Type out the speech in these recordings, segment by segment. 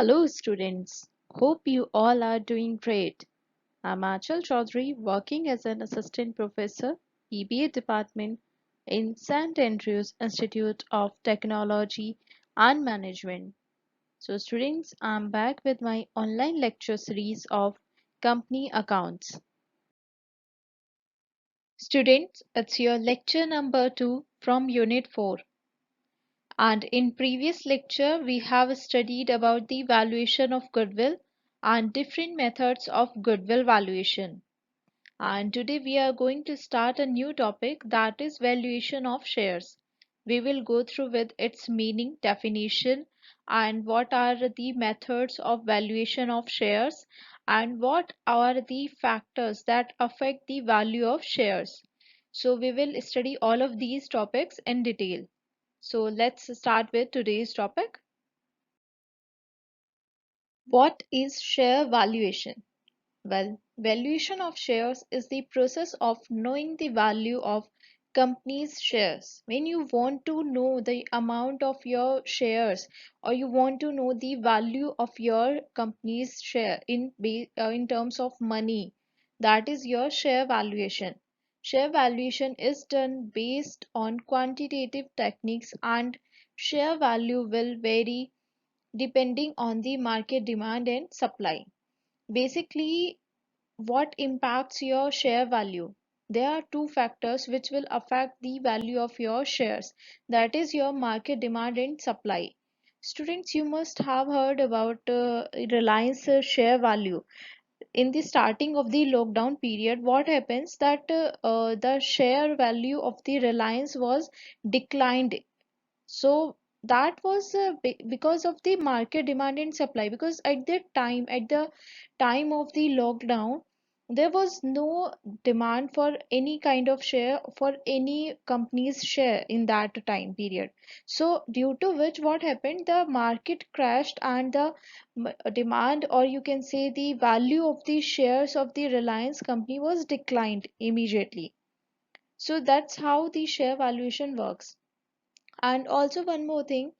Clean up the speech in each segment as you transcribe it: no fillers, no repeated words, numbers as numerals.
Hello, students. Hope you all are doing great. I'm Achal Chaudhary, working as an assistant professor, BBA department in St. Andrews Institute of Technology and Management. So, students, I'm back with my online lecture series of company accounts. Students, it's your lecture number 2 from Unit 4. And in previous lecture, we have studied about the valuation of goodwill and different methods of goodwill valuation. And today we are going to start a new topic, that is valuation of shares. We will go through with its meaning, definition, and what are the methods of valuation of shares, and what are the factors that affect the value of shares. So we will study all of these topics in detail. So let's start with today's topic. What is share valuation? Well, valuation of shares is the process of knowing the value of company's shares. When you want to know the amount of your shares, or you want to know the value of your company's share in terms of money, that is your share valuation. Share valuation is done based on quantitative techniques, and share value will vary depending on the market demand and supply. Basically, what impacts your share value? There are two factors which will affect the value of your shares, that is your market demand and supply. Students, you must have heard about Reliance share value. In the starting of the lockdown period, what happens that the share value of the Reliance was declined. So that was because of the market demand and supply, because at the time of the lockdown, there was no demand for any kind of share, for any company's share in that time period. So due to which, what happened, the market crashed, and the demand, or you can say the value of the shares of the Reliance company, was declined immediately. So that's how the share valuation works. And also one more thing,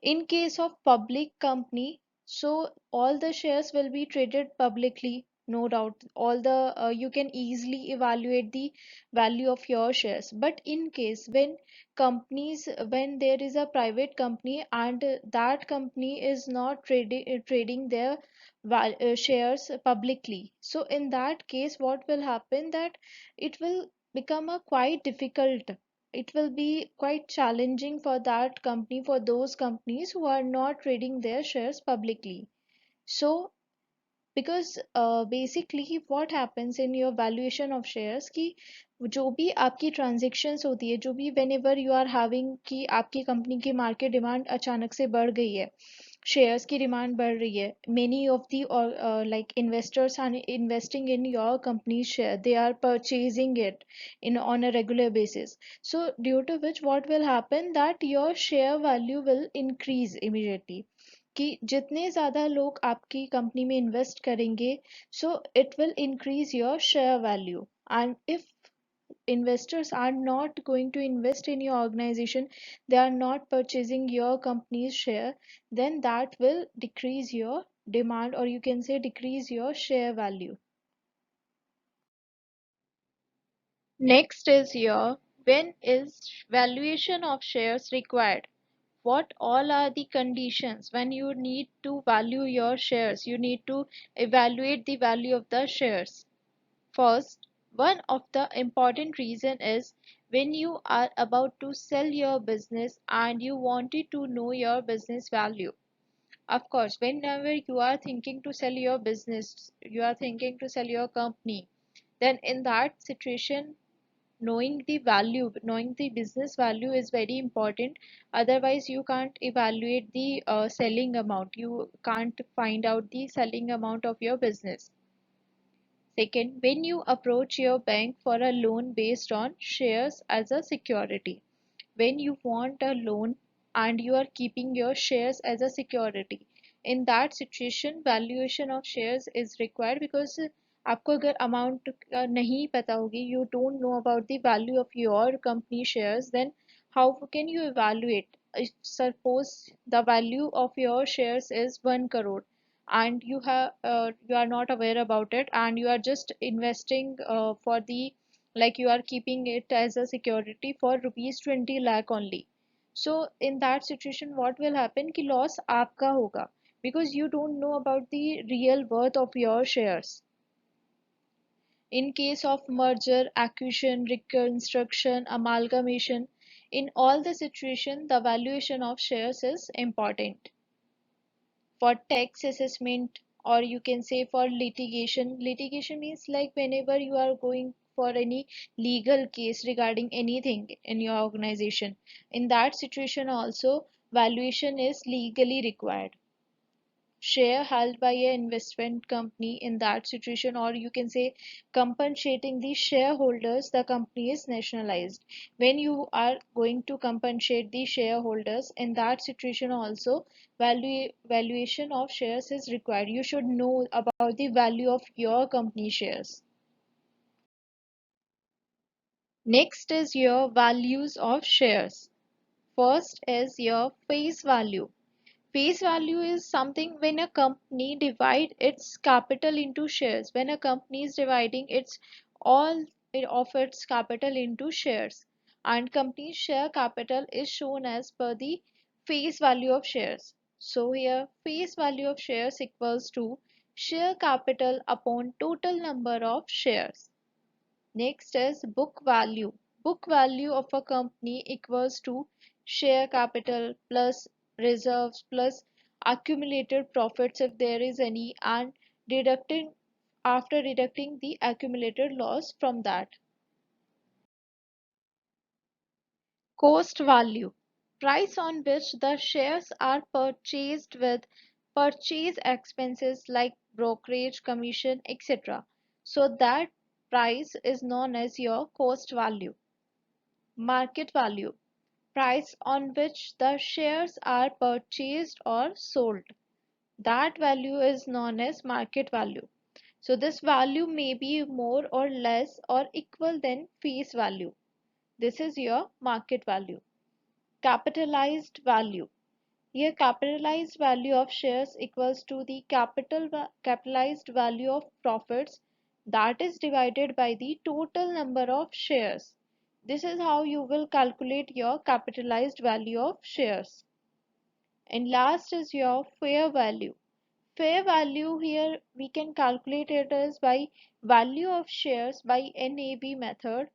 in case of public company, so all the shares will be traded publicly, no doubt. All the you can easily evaluate the value of your shares. But in case when there is a private company, and that company is not trading their shares publicly, so in that case, what will happen, that it will become a quite difficult, it will be quite challenging for that company, for those companies who are not trading their shares publicly. So because basically what happens in your valuation of shares, कि जो भी आपकी transactions होती है, जो भी whenever you are having कि आपकी company की market demand अचानक से बढ़ गई है, shares की demand बढ़ रही है, many of the like investors are investing in your company's share, they are purchasing it in on a regular basis. So due to which, what will happen, that your share value will increase immediately, कि जितने ज़्यादा लोग आपकी company में invest करेंगे, so it will increase your share value. And if investors are not going to invest in your organization, they are not purchasing your company's share, then that will decrease your demand, or you can say decrease your share value. Next is your, when is valuation of shares required? What all are the conditions when you need to value your shares, you need to evaluate the value of the shares? First, one of the important reason is when you are about to sell your business and you wanted to know your business value. Of course, whenever you are thinking to sell your business, you are thinking to sell your company, then in that situation, knowing the business value is very important. Otherwise, you can't evaluate the selling amount. You can't find out the selling amount of your business. Second, when you approach your bank for a loan based on shares as a security. When you want a loan and you are keeping your shares as a security, in that situation valuation of shares is required, because आपको अगर amount नहीं पता होगी, you don't know about the value of your company shares, then how can you evaluate? suppose the value of your shares is 1 crore, and you are not aware about it, and you are just investing for the, like you are keeping it as a security for rupees 20 lakh only. So in that situation what will happen कि loss आपका होगा, because you don't know about the real worth of your shares. In case of merger, acquisition, reconstruction, amalgamation, in all the situation, the valuation of shares is important. For tax assessment, or you can say for litigation, litigation means like whenever you are going for any legal case regarding anything in your organization, in that situation also valuation is legally required. Share held by an investment company, in that situation, or you can say compensating the shareholders, the company is nationalized. When you are going to compensate the shareholders, in that situation also valuation of shares is required. You should know about the value of your company shares. Next is your values of shares. First is your face value. Face value is something when a company divide its capital into shares. When a company is dividing its all of its capital into shares, and company's share capital is shown as per the face value of shares. So here face value of shares equals to share capital upon total number of shares. Next is book value. Book value of a company equals to share capital plus reserves plus accumulated profits if there is any, and deducting after deducting the accumulated loss from that. Cost value. Price on which the shares are purchased with purchase expenses like brokerage, commission, etc. So that price is known as your cost value. Market value. Price on which the shares are purchased or sold. That value is known as market value. So this value may be more or less or equal than face value. This is your market value. Capitalized value. Here capitalized value of shares equals to the capitalized value of profits, that is divided by the total number of shares. This is how you will calculate your capitalized value of shares. And last is your fair value. Fair value, here we can calculate it as by value of shares by NAV method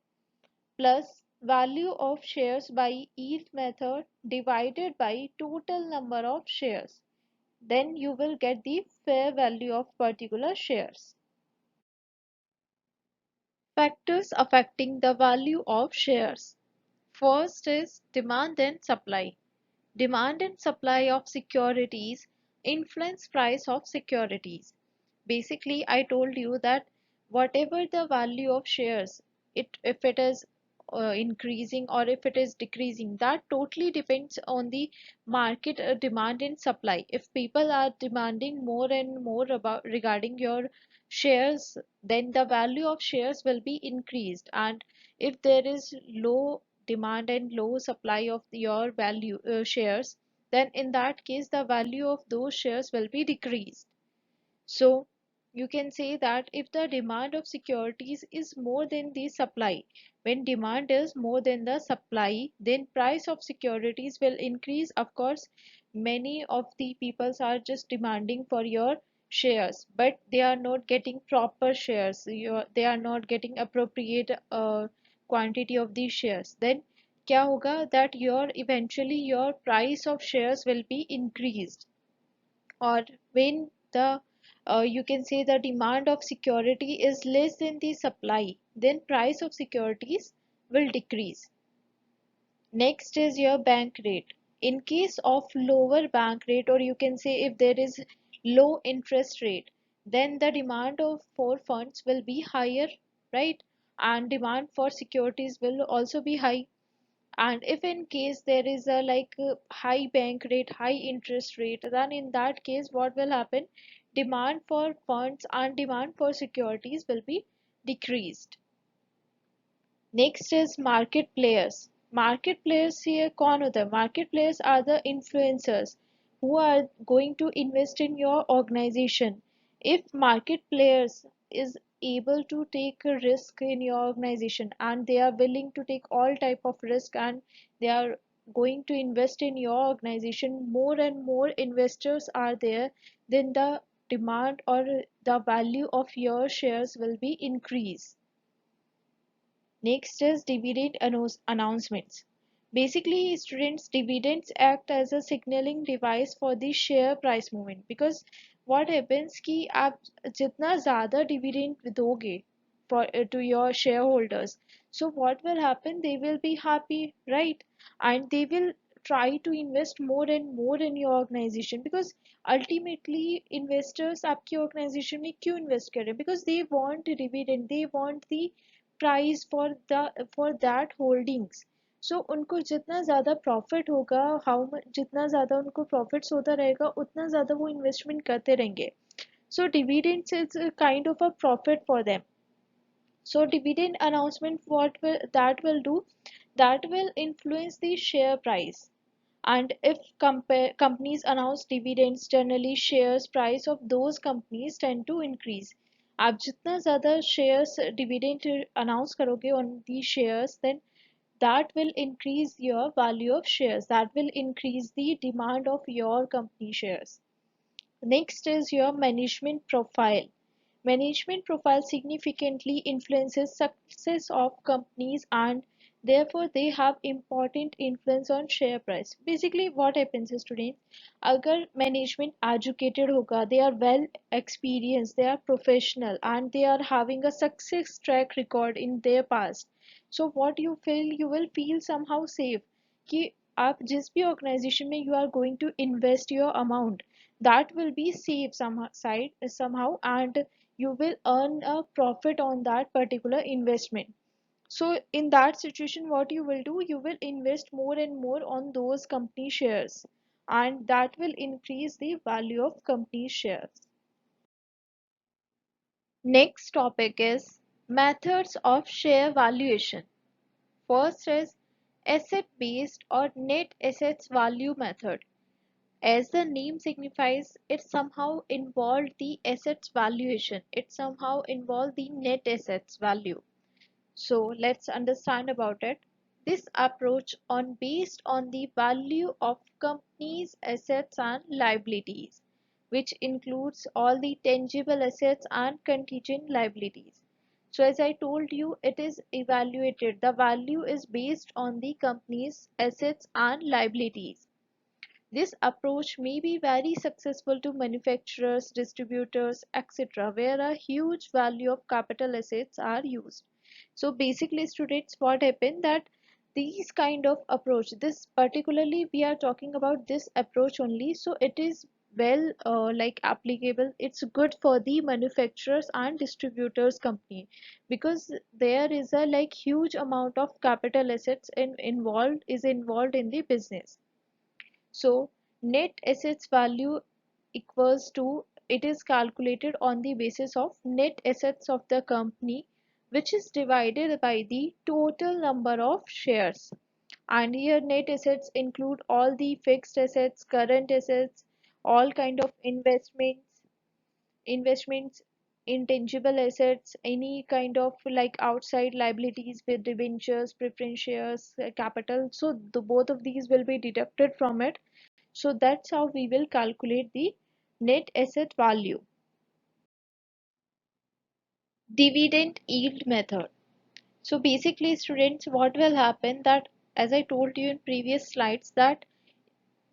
plus value of shares by yield method divided by total number of shares. Then you will get the fair value of particular shares. Factors affecting the value of shares. First is demand and supply. Demand and supply of securities influence price of securities. Basically, I told you that whatever the value of shares, if it is increasing or if it is decreasing, that totally depends on the market demand and supply. If people are demanding more and more about regarding your shares, then the value of shares will be increased, and if there is low demand and low supply of your value shares, then in that case the value of those shares will be decreased. So you can say that if the demand of securities is more than the supply, when demand is more than the supply, then price of securities will increase. Of course, many of the peoples are just demanding for your shares, but they are not getting proper shares. They are not getting appropriate quantity of these shares. Then क्या होगा that your eventually your price of shares will be increased. Or when the you can say the demand of security is less than the supply, then price of securities will decrease. Next is your bank rate. In case of lower bank rate, or you can say if there is low interest rate, then the demand of for funds will be higher, right? And demand for securities will also be high. And if in case there is a high bank rate, high interest rate, then in that case what will happen? Demand for funds and demand for securities will be decreased. Next is market players. Market players here कौन होता है? Market players are the influencers who are going to invest in your organization. If market players is able to take a risk in your organization and they are willing to take all type of risk and they are going to invest in your organization, more and more investors are there, then the demand or the value of your shares will be increased. Next is dividend announcements. Basically, students, dividends act as a signaling device for the share price movement because what happens कि आप जितना ज़्यादा dividend दोगे for to your shareholders, so what will happen? They will be happy, right? And they will try to invest more and more in your organization because ultimately investors आपकी organization में क्यों invest कर रहे हैं? Because they want dividend, they want the price for that holdings. So उनको जितना ज़्यादा profit होगा, जितना ज़्यादा उनको प्रॉफिट्स होता रहेगा उतना ज़्यादा वो इन्वेस्टमेंट करते रहेंगे. So dividends is a kind of a profit for them. So dividend announcement, that will do, that will influence the share price. And if companies announce dividends, generally shares price of those companies tend to increase. आप जितना ज़्यादा shares dividend announce करोगे on these shares, then that will increase your value of shares. That will increase the demand of your company shares. Next is your management profile. Management profile significantly influences success of companies and therefore they have important influence on share price. Basically what happens is students, अगर management educated होगा, they are well experienced, they are professional and they are having a success track record in their past. So what you feel, you will feel somehow safe कि आप जिस भी organization में you are going to invest your amount, that will be safe somehow and you will earn a profit on that particular investment. So in that situation, what you will do, you will invest more and more on those company shares and that will increase the value of company shares. Next topic is methods of share valuation. First is asset based or net assets value method. As the name signifies, it somehow involved the assets valuation. It somehow involved the net assets value. So let's understand about it. This approach on based on the value of companies' assets and liabilities, which includes all the tangible assets and contingent liabilities. So as I told you, it is evaluated. The value is based on the company's assets and liabilities. This approach may be very successful to manufacturers, distributors, etc., where a huge value of capital assets are used. So basically, students, what happened that these kind of approach, this particularly we are talking about this approach only, so it is well like applicable. It's good for the manufacturers and distributors company because there is a like huge amount of capital assets involved in the business. So net assets value equals to, it is calculated on the basis of net assets of the company which is divided by the total number of shares. And here net assets include all the fixed assets, current assets, all kind of investments, intangible assets, any kind of like outside liabilities with debentures, preference shares, capital. So the both of these will be deducted from it, so that's how we will calculate the net asset value. Dividend yield method. So basically students, what will happen that as I told you in previous slides that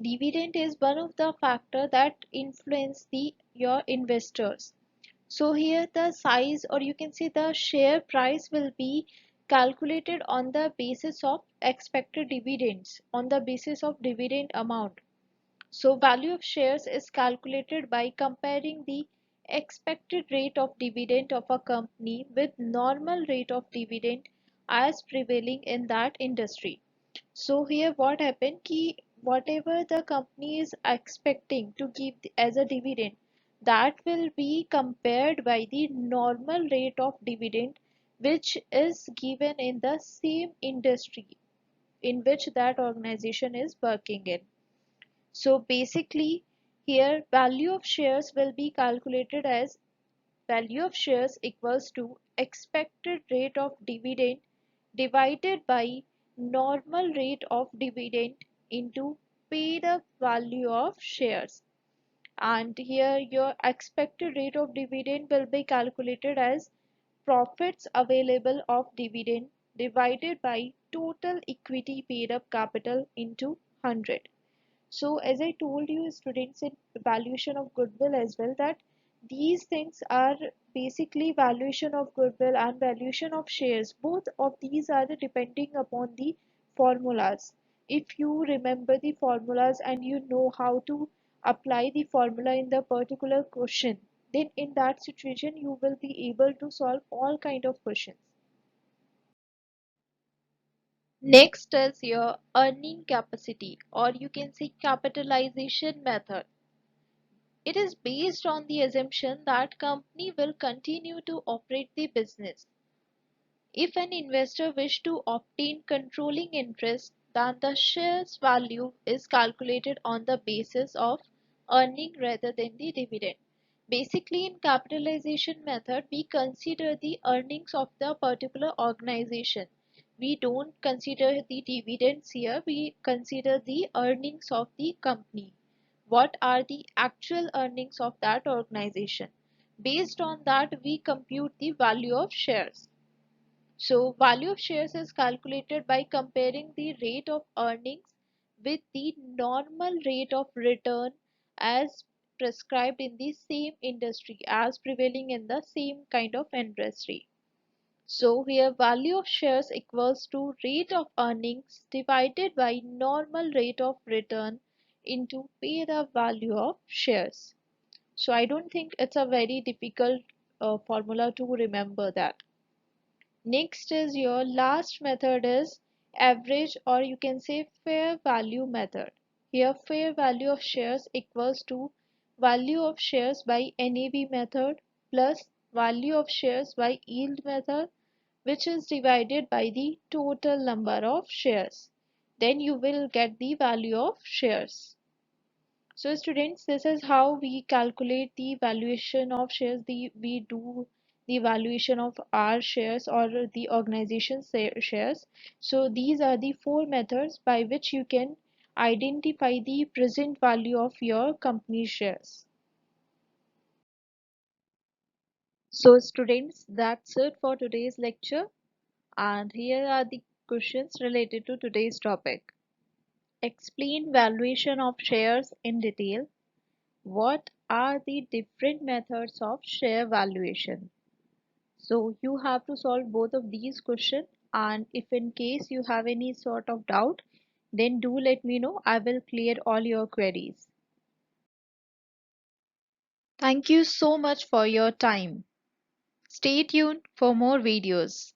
dividend is one of the factor that influence the your investors. So here the size or you can say the share price will be calculated on the basis of expected dividends, on the basis of dividend amount. So value of shares is calculated by comparing the expected rate of dividend of a company with normal rate of dividend as prevailing in that industry. So here what happened ki whatever the company is expecting to give as a dividend, that will be compared by the normal rate of dividend which is given in the same industry. in which that organization is working in. So basically here value of shares will be calculated as value of shares equals to expected rate of dividend divided by normal rate of dividend into paid up value of shares. And here your expected rate of dividend will be calculated as profits available of dividend divided by total equity paid up capital into 100. So as I told you students in valuation of goodwill as well, that these things are basically valuation of goodwill and valuation of shares. Both of these are depending upon the formulas. If you remember the formulas and you know how to apply the formula in the particular question, then in that situation you will be able to solve all kind of questions. Next is your earning capacity, or you can say capitalization method. It is based on the assumption that company will continue to operate the business. If an investor wish to obtain controlling interest, then the shares value is calculated on the basis of earning rather than the dividend. Basically, in capitalization method, we consider the earnings of the particular organization. We don't consider the dividends here, we consider the earnings of the company. What are the actual earnings of that organization? Based on that, we compute the value of shares. So value of shares is calculated by comparing the rate of earnings with the normal rate of return as prescribed in the same industry, as prevailing in the same kind of industry. So here value of shares equals to rate of earnings divided by normal rate of return into paid up value of shares. So I don't think it's a very difficult formula to remember that. Next is your last method is average, or you can say fair value method. Here fair value of shares equals to value of shares by NAV method plus value of shares by yield method, which is divided by the total number of shares. Then you will get the value of shares. So students, this is how we calculate the valuation of shares. We do the valuation of our shares or the organization shares. So these are the four methods by which you can identify the present value of your company shares. So students, that's it for today's lecture. And here are the questions related to today's topic. Explain valuation of shares in detail. What are the different methods of share valuation? So you have to solve both of these questions, and if in case you have any sort of doubt, then do let me know. I will clear all your queries. Thank you so much for your time. Stay tuned for more videos.